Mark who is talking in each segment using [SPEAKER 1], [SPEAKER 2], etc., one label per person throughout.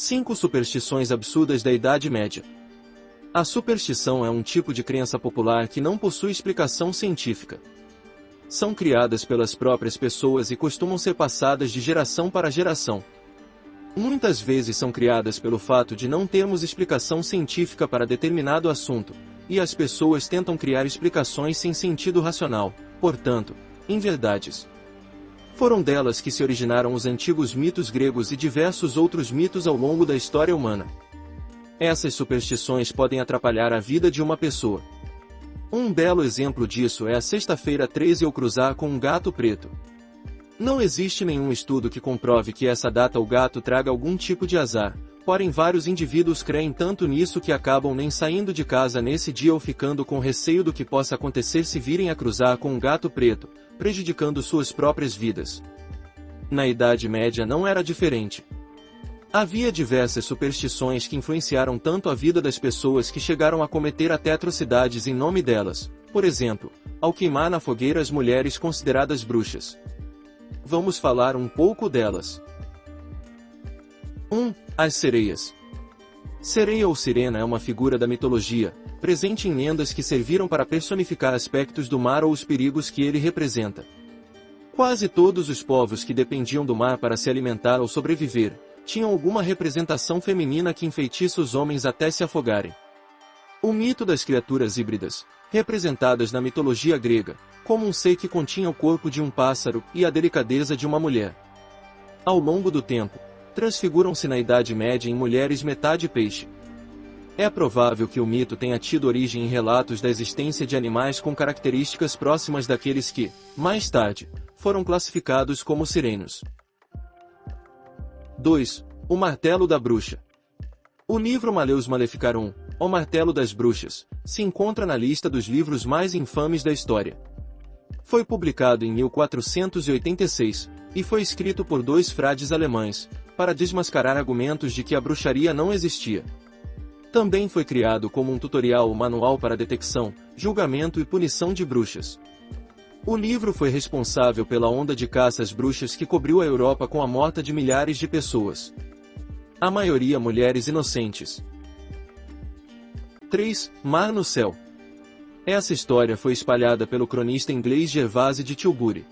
[SPEAKER 1] 5 superstições absurdas da Idade Média. A superstição é um tipo de crença popular que não possui explicação científica. São criadas pelas próprias pessoas e costumam ser passadas de geração para geração. Muitas vezes são criadas pelo fato de não termos explicação científica para determinado assunto, e as pessoas tentam criar explicações sem sentido racional, portanto, inverdades. Foram delas que se originaram os antigos mitos gregos e diversos outros mitos ao longo da história humana. Essas superstições podem atrapalhar a vida de uma pessoa. Um belo exemplo disso é a sexta-feira 13 ou cruzar com um gato preto. Não existe nenhum estudo que comprove que essa data o gato traga algum tipo de azar, porém vários indivíduos creem tanto nisso que acabam nem saindo de casa nesse dia ou ficando com receio do que possa acontecer se virem a cruzar com um gato preto, prejudicando suas próprias vidas. Na Idade Média não era diferente. Havia diversas superstições que influenciaram tanto a vida das pessoas que chegaram a cometer até atrocidades em nome delas, por exemplo, ao queimar na fogueira as mulheres consideradas bruxas. Vamos falar um pouco delas. 1. As sereias. Sereia ou sirena é uma figura da mitologia, presente em lendas que serviram para personificar aspectos do mar ou os perigos que ele representa. Quase todos os povos que dependiam do mar para se alimentar ou sobreviver, tinham alguma representação feminina que enfeitiça os homens até se afogarem. O mito das criaturas híbridas, representadas na mitologia grega, como um ser que continha o corpo de um pássaro e a delicadeza de uma mulher. Ao longo do tempo, transfiguram-se na Idade Média em mulheres metade peixe. É provável que o mito tenha tido origem em relatos da existência de animais com características próximas daqueles que, mais tarde, foram classificados como sirenos. 2. O Martelo da Bruxa. O livro Maleus Maleficarum, O Martelo das Bruxas, se encontra na lista dos livros mais infames da história. Foi publicado em 1486, e foi escrito por 2 frades alemães, para desmascarar argumentos de que a bruxaria não existia. Também foi criado como um tutorial ou manual para detecção, julgamento e punição de bruxas. O livro foi responsável pela onda de caça às bruxas que cobriu a Europa com a morte de milhares de pessoas. A maioria mulheres inocentes. 3. Mar no Céu. Essa história foi espalhada pelo cronista inglês Gervase de Tilbury.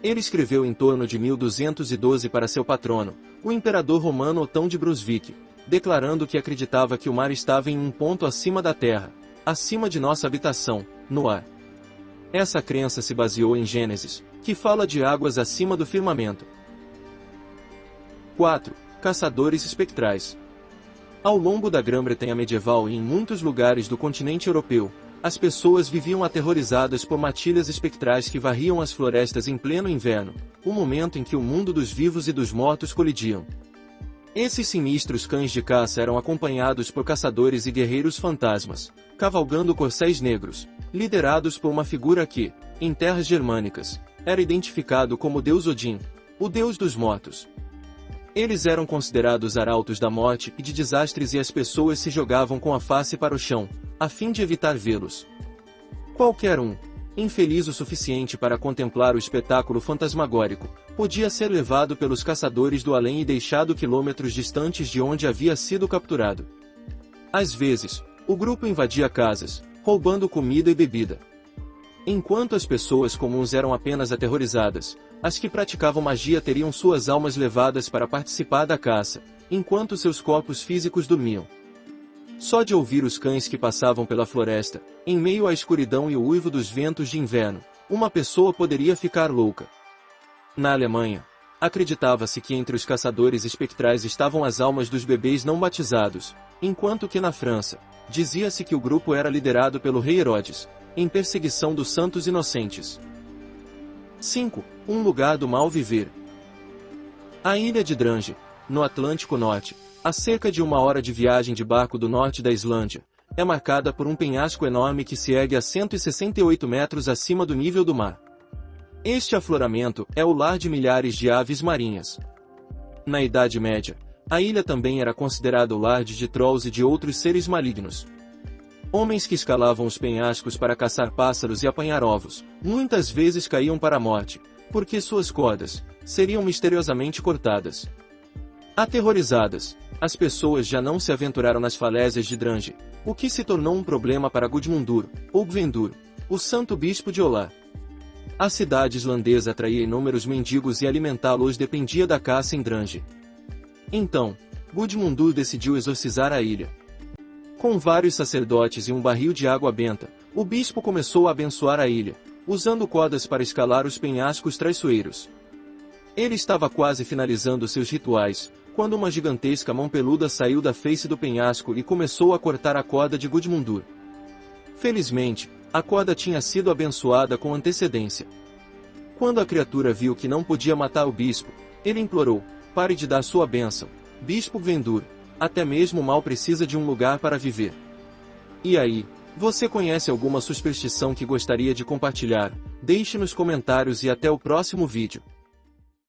[SPEAKER 1] Ele escreveu em torno de 1212 para seu patrono, o imperador romano Otão de Brunswick, declarando que acreditava que o mar estava em um ponto acima da terra, acima de nossa habitação, no ar. Essa crença se baseou em Gênesis, que fala de águas acima do firmamento. 4. Caçadores espectrais. Ao longo da Grã-Bretanha medieval e em muitos lugares do continente europeu, as pessoas viviam aterrorizadas por matilhas espectrais que varriam as florestas em pleno inverno, o momento em que o mundo dos vivos e dos mortos colidiam. Esses sinistros cães de caça eram acompanhados por caçadores e guerreiros fantasmas, cavalgando corcéis negros, liderados por uma figura que, em terras germânicas, era identificado como Deus Odin, o deus dos mortos. Eles eram considerados arautos da morte e de desastres e as pessoas se jogavam com a face para o chão, a fim de evitar vê-los. Qualquer um, infeliz o suficiente para contemplar o espetáculo fantasmagórico, podia ser levado pelos caçadores do além e deixado quilômetros distantes de onde havia sido capturado. Às vezes, o grupo invadia casas, roubando comida e bebida. Enquanto as pessoas comuns eram apenas aterrorizadas, as que praticavam magia teriam suas almas levadas para participar da caça, enquanto seus corpos físicos dormiam. Só de ouvir os cães que passavam pela floresta, em meio à escuridão e o uivo dos ventos de inverno, uma pessoa poderia ficar louca. Na Alemanha, acreditava-se que entre os caçadores espectrais estavam as almas dos bebês não batizados, enquanto que na França, dizia-se que o grupo era liderado pelo rei Herodes, em perseguição dos santos inocentes. 5. Um lugar do mal viver. A ilha de Drange, no Atlântico Norte, a cerca de 1 hora de viagem de barco do norte da Islândia, é marcada por um penhasco enorme que se ergue a 168 metros acima do nível do mar. Este afloramento é o lar de milhares de aves marinhas. Na Idade Média, a ilha também era considerada o lar de trolls e de outros seres malignos. Homens que escalavam os penhascos para caçar pássaros e apanhar ovos, muitas vezes caíam para a morte, porque suas cordas seriam misteriosamente cortadas. Aterrorizadas, as pessoas já não se aventuraram nas falésias de Drange, o que se tornou um problema para Gudmundur, ou Gvendur, o santo bispo de Olá. A cidade islandesa atraía inúmeros mendigos e alimentá-los dependia da caça em Drange. Então, Gudmundur decidiu exorcizar a ilha. Com vários sacerdotes e um barril de água benta, o bispo começou a abençoar a ilha, usando cordas para escalar os penhascos traiçoeiros. Ele estava quase finalizando seus rituais, quando uma gigantesca mão peluda saiu da face do penhasco e começou a cortar a corda de Gudmundur. Felizmente, a corda tinha sido abençoada com antecedência. Quando a criatura viu que não podia matar o bispo, ele implorou: pare de dar sua bênção, Bispo Gvendur, até mesmo o mal precisa de um lugar para viver. E aí, você conhece alguma superstição que gostaria de compartilhar? Deixe nos comentários e até o próximo vídeo.